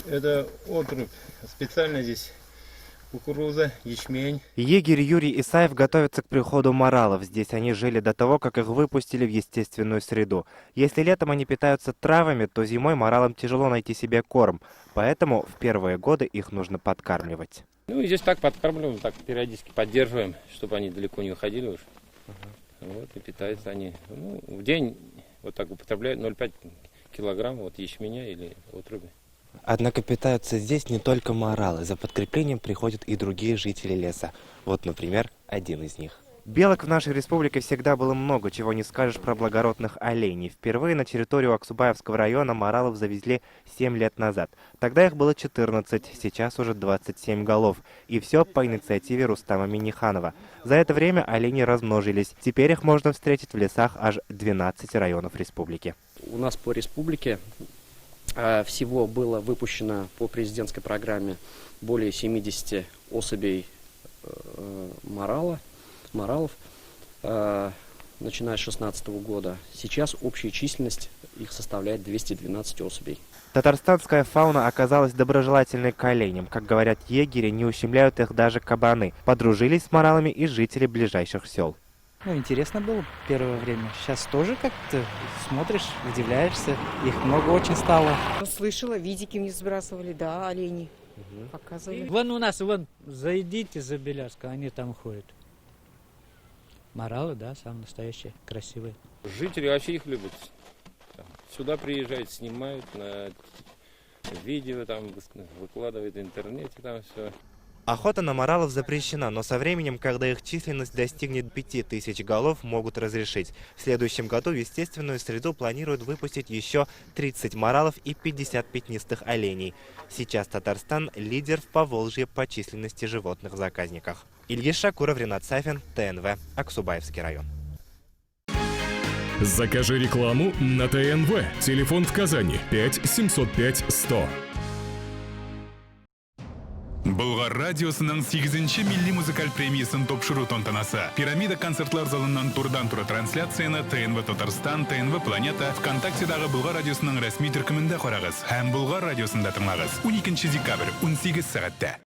Это отрубь. Специально здесь кукуруза, ячмень. Егерь Юрий Исаев готовится к приходу моралов. Здесь они жили до того, как их выпустили в естественную среду. Если летом они питаются травами, то зимой моралам тяжело найти себе корм. Поэтому в первые годы их нужно подкармливать. Ну и здесь так подкармливаем, так периодически поддерживаем, чтобы они далеко не уходили уже. Вот, и питаются они. Ну, в день вот так употребляют 0,5 килограмма вот ячменя или отруби. Однако питаются здесь не только моралы. За подкреплением приходят и другие жители леса. Вот, например, один из них. Белок в нашей республике всегда было много, чего не скажешь про благородных оленей. Впервые на территорию Аксубаевского района моралов завезли 7 лет назад. Тогда их было 14, сейчас уже 27 голов. И все по инициативе Рустама Минниханова. За это время олени размножились. Теперь их можно встретить в лесах аж 12 районов республики. У нас по республике всего было выпущено по президентской программе более 70 особей моралов, начиная с 2016 года. Сейчас общая численность их составляет 212 особей. Татарстанская фауна оказалась доброжелательной к оленям. Как говорят егери, не ущемляют их даже кабаны. Подружились с моралами и жители ближайших сел. Ну, интересно было первое время. Сейчас тоже как-то смотришь, удивляешься. Их много очень стало. Слышала, видики мне сбрасывали, да, олени. Показывали. Вон у нас, вон, зайдите за Беляска, они там ходят. Моралы, да, самые настоящие, красивые. Жители вообще их любят. Сюда приезжают, снимают на видео, там выкладывают в интернете, там все. Охота на моралов запрещена, но со временем, когда их численность достигнет 5000 голов, могут разрешить. В следующем году в естественную среду планируют выпустить еще 30 моралов и 50 пятнистых оленей. Сейчас Татарстан – лидер в Поволжье по численности животных в заказниках. Илья Шакуров, Ренат Сафин, ТНВ, Аксубаевский район. Закажи рекламу на ТНВ. Телефон в Казани 5 705 100. Болгар радиосының 8-ші милли музыкаль премиясын топшыру тантанасы. Пирамида концертлар залынан турдан-тура трансляцияны ТНВ Татарстан, ТНВ Планета, ВКонтактедагы Болгар радиосының рәсми төркемендә карагыз. Һәм Болгар радиосында тыңлагыз. 12 декабрь, 18 сәгатьтә.